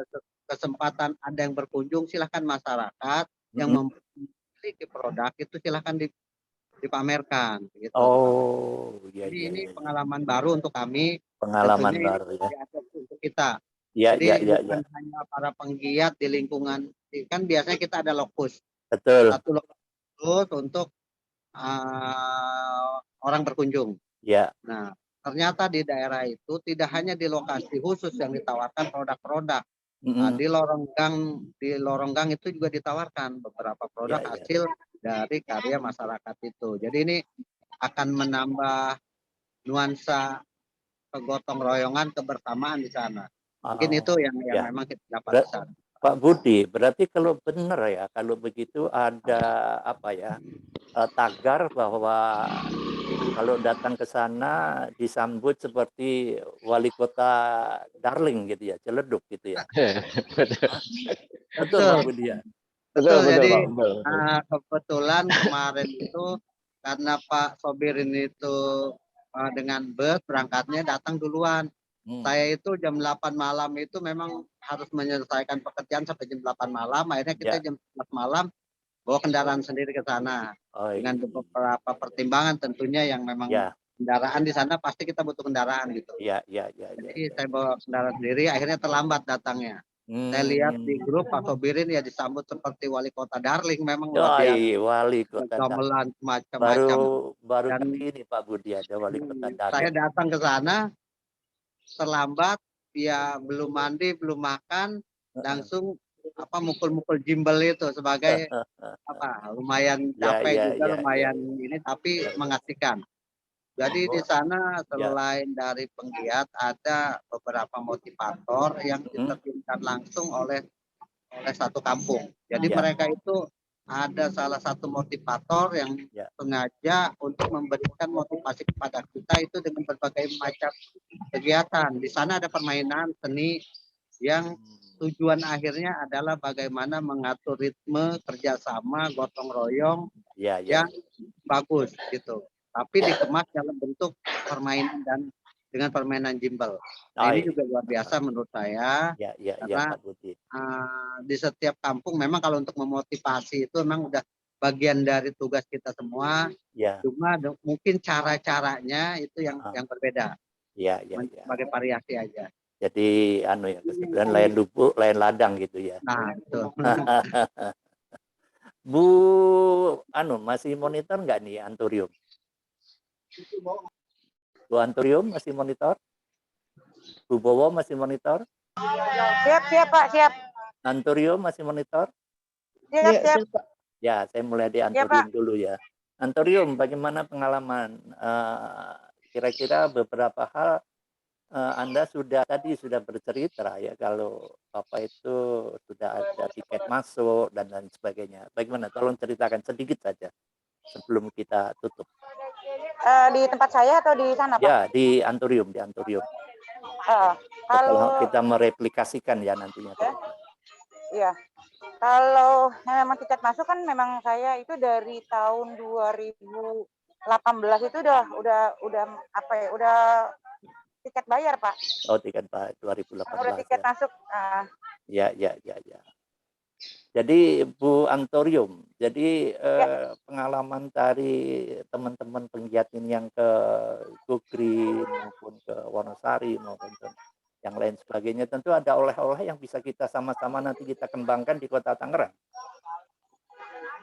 E: kesempatan ada yang berkunjung, silahkan masyarakat yang memiliki produk itu silahkan dipamerkan. Gitu. Jadi ini pengalaman baru untuk kami.
A: Pengalaman baru ya.
E: Untuk kita.
A: Jadi
E: bukan hanya para penggiat di lingkungan, kan biasanya kita ada lokus.
A: Betul.
E: satu lokasi khusus untuk orang berkunjung.
A: Ya.
E: Nah, ternyata di daerah itu tidak hanya di lokasi khusus yang ditawarkan produk-produk.
A: Mm-mm.
E: Di lorong gang itu juga ditawarkan beberapa produk
A: Ya, ya.
E: hasil dari karya masyarakat itu. Jadi ini akan menambah nuansa kegotong royongan kebersamaan di sana. Mungkin itu yang
A: ya.
E: memang kita dapat di sana.
A: Pak Budi, berarti kalau benar ya, kalau begitu ada apa ya, tagar bahwa kalau datang ke sana disambut seperti wali kota Darling gitu ya, Ciledug gitu ya.
B: Betul.
A: Betul Pak Budi ya.
B: Betul,
E: Jadi
B: Pak. Betul.
E: kebetulan kemarin itu karena Pak Sobirin itu dengan bus berangkatnya datang duluan. Saya itu jam 8 malam itu memang harus menyelesaikan pekerjaan sampai jam 8 malam. Akhirnya kita jam 11 malam bawa kendaraan sendiri ke sana. Dengan beberapa pertimbangan tentunya yang memang kendaraan di sana pasti kita butuh kendaraan gitu. Jadi saya bawa kendaraan sendiri, akhirnya terlambat datangnya. Saya lihat di grup Pak Sobirin ya disambut seperti wali kota Darling, memang luar biasa.
A: Wali kota
E: gamelan macam-macam.
A: Baru kali ini Pak Budi ada wali kota Darling.
E: Saya datang ke sana terlambat, dia belum mandi, belum makan, langsung mukul-mukul gimbal itu sebagai lumayan capek juga, lumayan ini, tapi mengasihkan. Jadi di sana selain dari penggiat ada beberapa motivator yang diterjunkan langsung oleh satu kampung. Jadi mereka itu ada salah satu motivator yang sengaja untuk memberikan motivasi kepada kita itu dengan berbagai macam kegiatan. Di sana ada permainan seni yang tujuan akhirnya adalah bagaimana mengatur ritme kerjasama gotong royong yang bagus gitu. Tapi dikemas dalam bentuk permainan dan dengan permainan gimbal. Nah, ini juga luar biasa menurut saya. Karena di setiap kampung memang kalau untuk memotivasi itu memang udah bagian dari tugas kita semua. Cuma mungkin cara-caranya itu yang berbeda. Sebagai variasi aja.
A: Jadi kemudian lain lubuk, lain ladang gitu ya.
E: Nah, betul.
A: Bu masih monitor nggak nih Anturium? Bu Anturium masih monitor? Bu Bowo masih monitor?
D: Siap Pak, siap.
A: Anturium masih monitor?
D: Siap.
A: Ya, saya mulai di Anturium dulu ya. Anturium, bagaimana pengalaman? Kira-kira beberapa hal Anda sudah bercerita ya kalau Bapak itu sudah ada tiket masuk dan lain sebagainya. Bagaimana? Tolong ceritakan sedikit saja sebelum kita tutup.
D: Di tempat saya atau di sana, Pak?
A: Ya, di Anturium,
D: Kalau
A: kita mereplikasikan ya nantinya.
D: Iya. Kalau memang tiket masuk kan memang saya itu dari tahun 2018 itu udah tiket bayar, Pak.
A: Oh, tiket bayar 2018.
D: Udah tiket masuk.
A: Ya. Jadi Bu Anturium, pengalaman dari teman-teman penggiat ini yang ke Gogreen maupun ke Wonosari maupun ke yang lain sebagainya, tentu ada oleh-oleh yang bisa kita sama-sama nanti kita kembangkan di Kota Tangerang.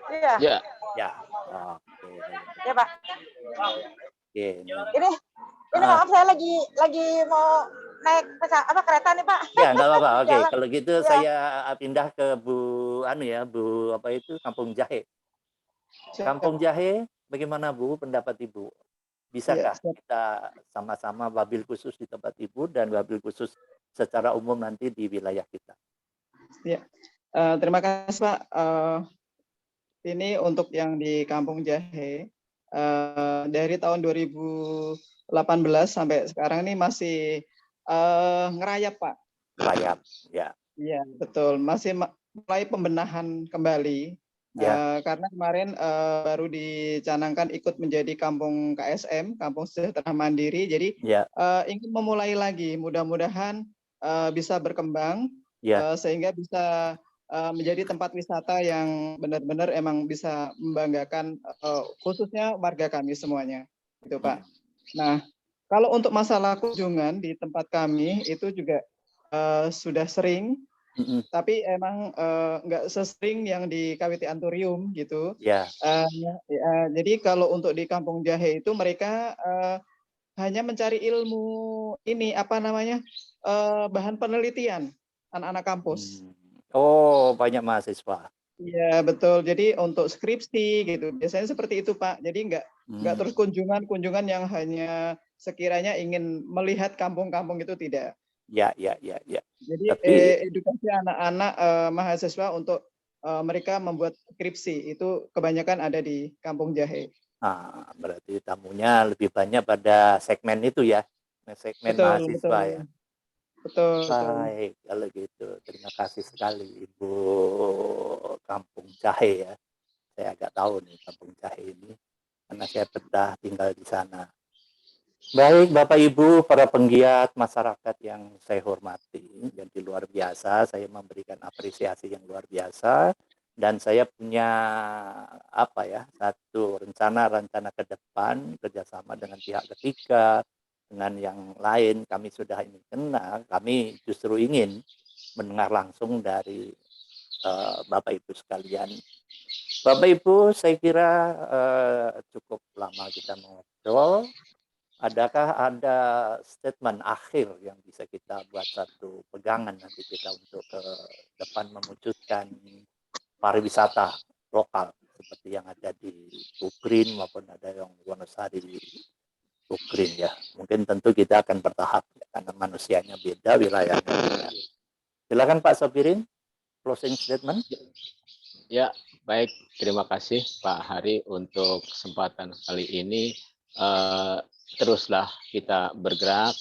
D: Iya.
A: Ya.
D: Oke. Ya, Pak.
A: Oke.
D: Ini maaf saya lagi mau naik kereta nih, Pak.
A: Ya, nggak apa-apa. Oke, kalau gitu saya pindah ke Bu Kampung Jahe. Kampung Jahe, bagaimana Bu pendapat Ibu? Bisakah kita sama-sama wabil khusus di tempat Ibu dan wabil khusus secara umum nanti di wilayah kita?
C: Ya, terima kasih Pak. Ini untuk yang di Kampung Jahe, dari tahun 2018 sampai sekarang ini masih ngerayap Pak.
A: Ngerayap, ya.
C: Iya, betul. Masih mulai pembenahan kembali. Karena kemarin baru dicanangkan ikut menjadi kampung KSM, Kampung Sejahtera Mandiri. Jadi ingin memulai lagi. Mudah-mudahan bisa berkembang sehingga bisa menjadi tempat wisata yang benar-benar emang bisa membanggakan khususnya warga kami semuanya, gitu Pak. Nah, kalau untuk masalah kunjungan di tempat kami itu juga sudah sering Tapi emang nggak sesering yang di KWT Anturium gitu.
A: Ya.
C: Jadi kalau untuk di Kampung Jahe itu mereka hanya mencari ilmu ini apa namanya bahan penelitian anak-anak kampus.
A: Oh, banyak mahasiswa.
C: Iya betul. Jadi untuk skripsi gitu biasanya seperti itu Pak. Jadi nggak terus kunjungan yang hanya sekiranya ingin melihat kampung-kampung itu tidak.
A: Ya.
C: Jadi
A: Tapi
C: edukasi anak-anak mahasiswa untuk mereka membuat skripsi itu kebanyakan ada di Kampung Jahe.
A: Berarti tamunya lebih banyak pada segmen itu ya, segmen mahasiswa ya.
C: Betul.
A: Baik, kalau gitu terima kasih sekali Ibu Kampung Jahe ya. Saya agak tahu nih Kampung Jahe ini karena saya pernah tinggal di sana. Baik Bapak Ibu, para penggiat masyarakat yang saya hormati, jadi luar biasa, saya memberikan apresiasi yang luar biasa, dan saya punya satu rencana ke depan kerjasama dengan pihak ketiga, dengan yang lain. Kami sudah ini kenal, kami justru ingin mendengar langsung dari Bapak Ibu sekalian. Bapak Ibu, saya kira cukup lama kita mengobrol. Adakah ada statement akhir yang bisa kita buat satu pegangan nanti kita untuk ke depan mewujudkan pariwisata lokal seperti yang ada di Ukrin maupun ada yang Wonosari di Ukrin ya. Mungkin tentu kita akan bertahap ya, karena manusianya beda, wilayahnya beda. Silakan Pak Sopirin, closing statement.
B: Ya, baik. Terima kasih Pak Hari untuk kesempatan kali ini. Teruslah kita bergerak,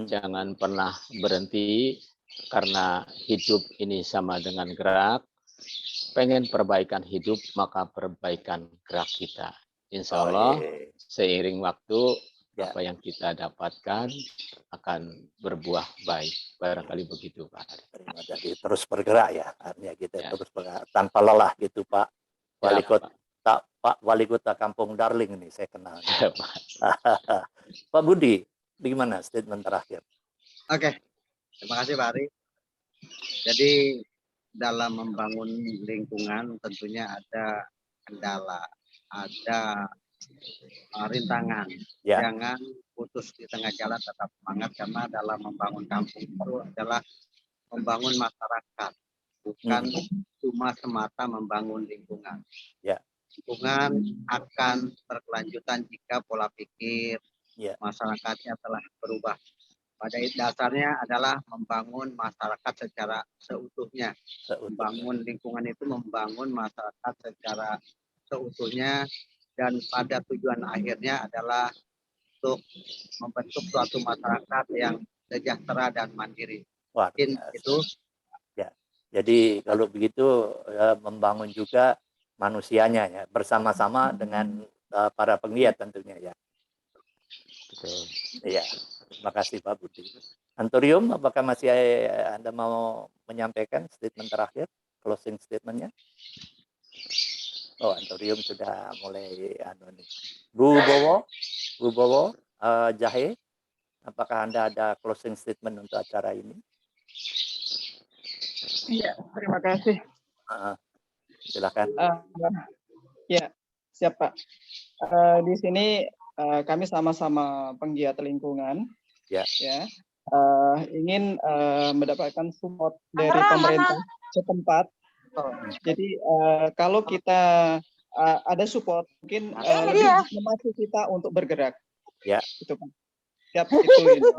B: jangan pernah berhenti, karena hidup ini sama dengan gerak. Pengen perbaikan hidup, maka perbaikan gerak kita. Insya Allah, seiring waktu, apa yang kita dapatkan akan berbuah baik. Barangkali begitu Pak Hari.
A: Jadi terus bergerak ya, artinya kita terus bergerak tanpa lelah gitu Pak Wali Kota. Pak Wali Kota Kampung Darling nih saya kenal. Pak Budi, bagaimana statement terakhir?
E: Oke, terima kasih Pak Ari. Jadi dalam membangun lingkungan tentunya ada kendala, ada rintangan. Jangan putus di tengah jalan, tetap semangat, karena dalam membangun kampung itu adalah membangun masyarakat, bukan cuma semata membangun lingkungan. Lingkungan akan berkelanjutan jika pola pikir masyarakatnya telah berubah. Pada dasarnya adalah membangun masyarakat secara seutuhnya. Membangun lingkungan itu membangun masyarakat secara seutuhnya, dan pada tujuan akhirnya adalah untuk membentuk suatu masyarakat yang sejahtera dan mandiri. Mungkin itu.
A: Ya. Jadi kalau begitu membangun juga manusianya ya, bersama-sama dengan para penggiat tentunya ya. Betul. Iya. Terima kasih Pak Budi. Anturium, apakah masih Anda mau menyampaikan statement terakhir, closing statementnya? Oh, Anturium sudah mulai Bu Bowo, Jahe, apakah Anda ada closing statement untuk acara ini?
C: Iya, terima kasih.
A: Silakan.
C: Ya, siap Pak. Di sini kami sama-sama penggiat lingkungan, ingin mendapatkan support dari pemerintah setempat. Jadi kalau kita ada support, mungkin lebih memacu kita untuk bergerak.
A: Ya.
C: Itu Pak. Siap itu.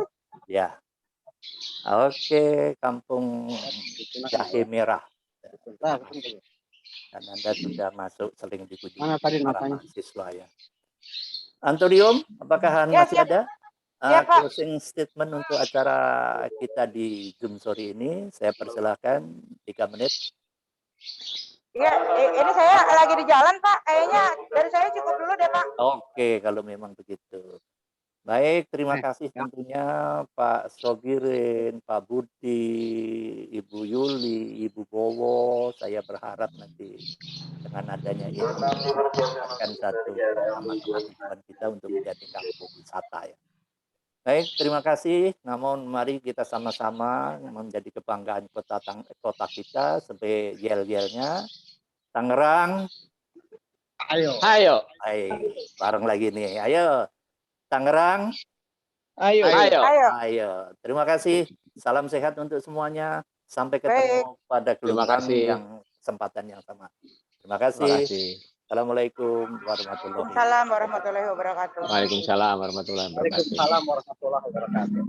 A: Ya. Oke, Kampung Jahe Merah. Dan Anda sudah masuk sering dikunjungi para mahasiswa ya. Anturium, apakah masih ada closing statement untuk acara kita di Zoom sore ini? Saya persilahkan 3 menit.
D: Iya, ini saya lagi di jalan Pak. Kayaknya dari saya cukup dulu deh Pak.
A: Oke, kalau memang begitu. Baik, terima kasih tentunya Pak Sobirin, Pak Budi, Ibu Yuli, Ibu Bowo. Saya berharap nanti dengan adanya ini akan satu sama-sama tujuan kita untuk menjadi kampung wisata ya. Baik, terima kasih. Namun mari kita sama-sama menjadi kebanggaan kota kita sebagai yel-yelnya. Tangerang,
E: Ayo.
B: Ayo,
A: baik, bareng lagi nih. Ayo, Tangerang,
C: Ayo.
B: ayo.
A: ayo. Terima kasih. Salam sehat untuk semuanya. Sampai
D: Baik.
A: ketemu pada
B: Terima
A: gelombang
B: kasih.
A: yang kesempatan yang sama. Terima
B: Terima
A: kasih.
B: kasih.
A: Assalamualaikum warahmatullahi wabarakatuh.
D: Waalaikumsalam warahmatullahi wabarakatuh.
B: Waalaikumsalam warahmatullahi wabarakatuh.
E: Waalaikumsalam warahmatullahi wabarakatuh.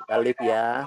A: Kita live ya.